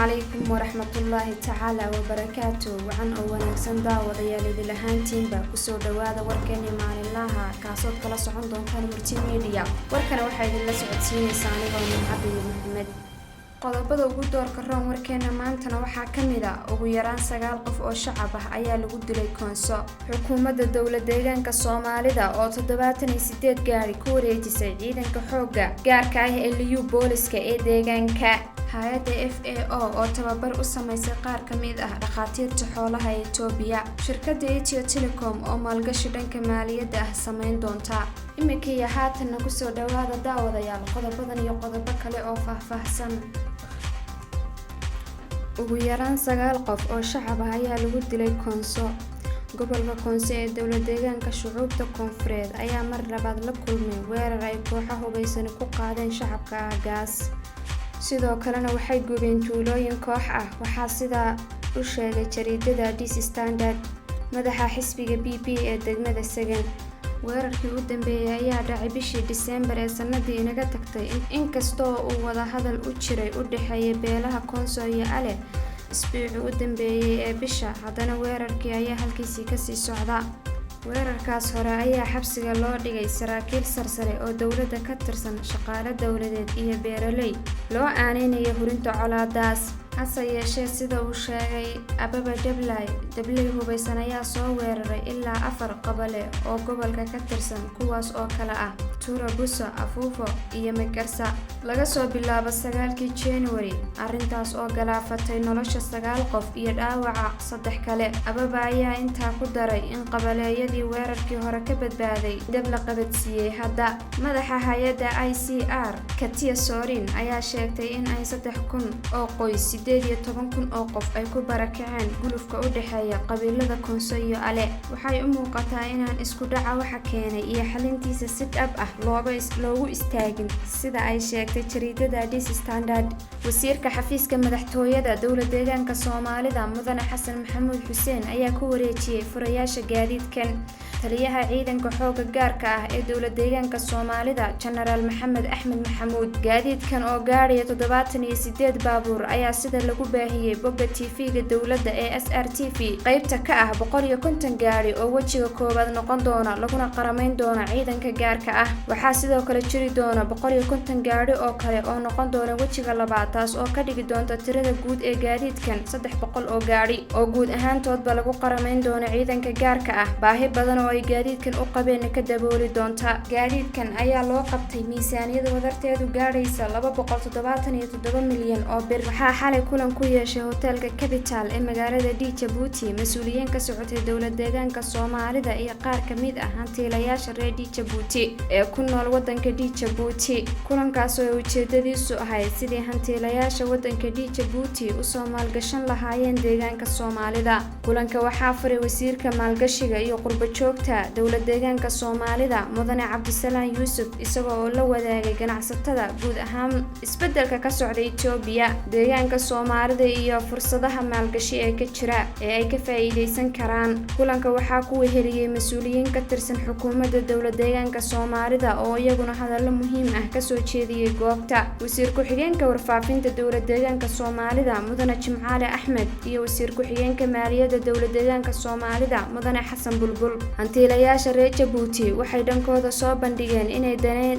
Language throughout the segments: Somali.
عليكم ورحمة الله تعالى وبركاته وعن wanaagsan daawadayaal lahaantiinba kusoo dhawaada warkeena maalinlaha kaasoo kala socon doonta Murti Media warkana waxa idin la socodsiinaysaa anigoo Cabdi Maxamed qodobada ugu doorka roon warkeena maantana waxa kamid ah ugu yaraan 9 qof oo shacab ah ayaa lagu dilay Koonso xukuumadda dawladda deegaanka Soomaalida oo 78 gaari ku wareejisay ciidanka xoogga gaarka ah ee liyu booliska ee deegaanka hay'adda FAO oo tababar u sameysay qaar kamid ah dhaqaatiirta xoolaha ee Itoobiya shirkadda Ethio Telecom oo maalgashi dhanka maaliyadda ah sameyn doonta imikii haatan ku soo dhawaada daawadayaal qodobadan iyo qodobo kale oo faahfaahsan ugu yaraan 9 qof oo shacab ah ayaa lagu dilay Koonso gobolka Koonso ee dawladda deegaanka shucuubta koonfureed ayaa mar labaad la kulmay weerar ay kooxo hubeysan ku qaadeen shacabka gaas sidoo kalena waxay gubeen tuulooyin koox ah waxa sida u sheegay jariidada This Standard madaxa xisbiga PP ee degmada Sagan weerarkii u dambeeyay ayaa dhacay bishii December ee sanadii inaga tagtay inkastoo uu wada hadal u jiray u dhaxeeyay beelaha Koonso iyo Ale isbuucii u dambeeyay ee bisha haddana weerarkii ayaa halkiisii ka sii socda weerarkaas hore ayaa xabsiga loo dhigay saraakiil sarsare oo dawladda ka tirsan shaqaale dawladeed iyo beeraley loo aaneynaya hurinta colaadaas hase yeeshee sida uu sheegay Ababa Dabley hubeysan ayaa soo weeraray ilaa 4 qabale oo gobolka ka tirsan kuwaas oo kala ah Tura Buso Afuufo iyo Megarsa laga soo bilaabo 9 January arintaas oo galaafatay nolosha 9 qof iyo dhaawaca 3 kale Ababa ayaa intaa ku daray in qabaleeyadii weerarkii hore ka badbaaday dab la qabadsiiyay hadda madaxa hay'adda ICR Katia Sorin ayaa sheegtay in ay 3,000 oo qoys 18,000 oo qof ay ku barakaceen gulufka u dhaxeeya qabiilada Koonso iyo Ale waxay u muuqataa inaan isku dhaca waxa keenay iyo xalintiisa si dhab ah loogu istaagin sida ay sheegtay jariidada This Standard wasiirka xafiiska madaxtooyada dawladda deegaanka Soomaalida Mudane Xasan Maxamuud Xuseen ayaa ku wareejiyay furayaasha gaadiidkan taliyaha ciidanka xoogga gaarka ah ee dawladda deegaanka Soomaalida General Maxamed Axmed Maxamuud gaadiidkan oo gaaraya 78 baabuur ayaa sida lagu baahiyay bogga TV-ga dawladda ee SRTV qaybta ka ah 150 gaari oo wajiga koobaad noqon doona laguna qarameyn doona ciidanka gaarka ah waxaa sidoo kale jiri doona 150 gaari oo kale oo noqon doona wajiga labaad taas oo ka dhigi doonta tirada guud ee gaadiidkan 300 oo gaari oo guud ahaantoodba lagu qarameyn doona ciidanka gaarka ah baahi badan oo ay gaadiidkan u qabeen ka dabooli doonta gaadiidkan ayaa loo qabtay miisaaniyada wadarteedu gaaraysa 277 milyan oo bir waxaa xalay kulan ku yeeshay hotelka Capital ee magaalada Djibouti mas'uuliyiin ka socotay dawladda deegaanka Soomaalida iyo qaar kamid ah hantiilayaasha reer Djibouti ee ku nool wadanka Djibouti kulankaas oo ujeedadiisu ahayd sidii hantiilayaasha wadanka Djibouti u soo maalgashan lahaayeen deegaanka Soomaalida kulanka waxaa furay wasiirka maalgashiga iyo qurbo joogta dawladda deegaanka Soomaalida Mudane Cabdisalaan Yuusuf isagoo oo la wadaagay ganacsatada guud ahaan isbedelka ka socday Itoobiya deegaanka Soomaalida iyo fursadaha maalgashi ee ka jira ee ay ka faa'iideysan karaan kulanka waxaa ku weheliyay mas'uuliyiin ka tirsan xukuumadda dawladda deegaanka Soomaalida oo iyaguna hadallo muhiim ah ka soo jeediyay goobta wasiir ku-xigeenka warfaafinta dawladda deegaanka Soomaalida Mudane Jimcaale Axmed iyo wasiir ku-xigeenka maaliyadda dawladda deegaanka Soomaalida Mudane Xasan Bulbul hantiilayaasha reer Djibouti waxay dhankooda soo bandhigeen inay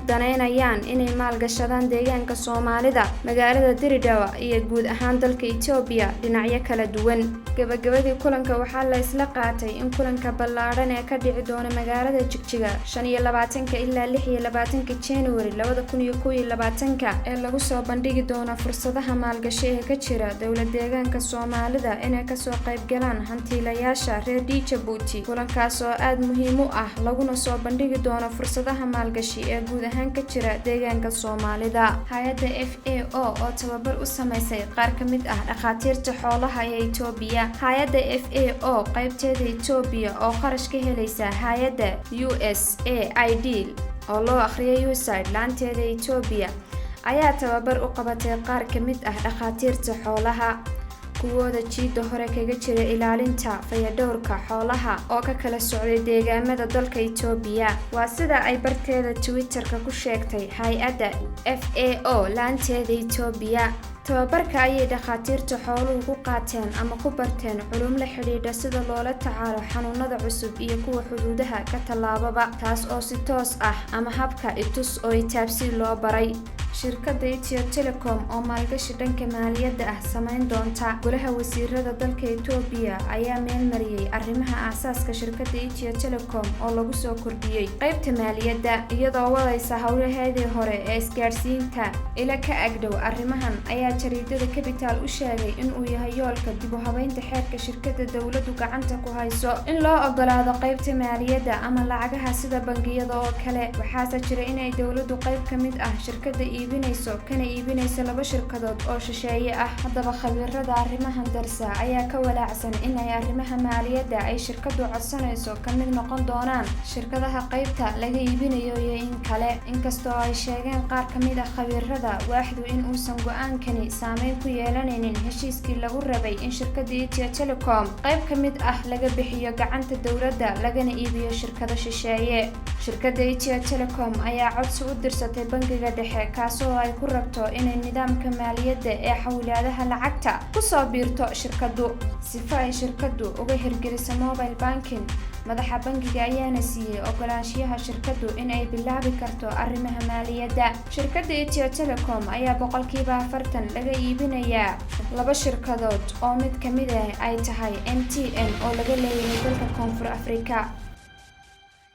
daneynayaan inay maalgashadaan deegaanka Soomaalida magaalada Diridhawa iyo guud ahaan dalka Itoobiya dhinacyo kala duwan gabagabadii kulanka waxaa la isla qaatay in kulanka ballaaran ee ka dhici doona magaalada Jigjiga 25 ilaa 26 January 2021 ee lagu soo bandhigi doono fursadaha maalgashi ee ka jira dawladda deegaanka Soomaalida inay ka soo qayb galaan hantiilayaasha reer Djibouti kulankaas oo aad muhiim u ah laguna soo bandhigi doono fursadaha maalgashi ee guud ahaan ka jira deegaanka Soomaalida hay'adda FAO oo tababar u sameysay qaar kamid ah dhaqaatiirta xoolaha ee Itoobiya hay'adda FAO qaybteeda Itoobiya oo kharash ka helaysa hay'adda USAID oo loo akhriyay USAID laanteeda Itoobiya ayaa tababar u qabatay qaar kamid ah dhaqaatiirta xoolaha kuwooda jiida hore kaga jira ilaalinta fayadhowrka xoolaha oo ka kala socday deegaamada dalka Itoobiya waa sida ay barteeda Twitter-ka ku sheegtay hay'adda FAO laanteeda Itoobiya tababarka ayay dhakhaatiirta xooluhu ku qaateen ama ku barteen culum la xidhiidha sida loola tacaalo xanuunada cusub iyo kuwa xuduudaha ka tallaababa, taas oo si toos ah ama habka itus oo itaabsi loo baray. shirkadda Ethio Telecom oo maalgashi dhanka maaliyadda ah samayn doonta. Golaha wasiirada dalka Itoobiya ayaa meel mariyay arrimaha aasaaska shirkadda Ethio Telecom oo lagu soo kordhiyay qaybta maaliyadda iyadoo wadaysa howlaheedii hore ee isgaarsiinta. Ila ka agdhow arrimahan ayaa jariidada Capital u sheegay in uu yahay yoolka dib u habeynta xeerka shirkadda dawladdu gacanta ku hayso in loo ogolaado qaybta maaliyadda ama lacagaha sida bangiyada oo kale. waxaase jira in ay dawladdu qayb ka mid ah shirkadda kana iibinayso laba shirkadood oo shisheeye ah. haddaba khabiirada arrimahan darsa ayaa ka walaacsan in ay arrimaha maaliyadda ay shirkaddu codsanayso ka mid noqon doonaan shirkadaha qaybta laga iibinayo iyo in kale. inkastoo ay sheegeen qaar ka mid ah khabiirada waaxdu in uusan go'aankani saameyn ku yeelanaynin heshiiskii lagu rabay in shirkadda Ethio Telecom qayb ka mid ah laga bixiyo gacanta dawladda lagana iibiyo shirkado shisheeye. shirkadda Ethio Telecom ayaa codsi u dirsatay bangiga dhexe kaasoo ay ku rabto inay nidaamka maaliyadda ee xawlaadaha lacagta ku soo biirto shirkaddu sifa ay shirkaddu uga hirgeliso mobile banking. madaxa bangiga ayaana siiyay ogolaanshiyaha shirkaddu in ay bilaabi karto arrimaha maaliyadda. shirkadda Ethio Telecom ayaa 40% laga iibinayaa laba shirkadood oo mid ka mid ah ay tahay MTN oo laga leeyahay dalka Koonfur Afrika.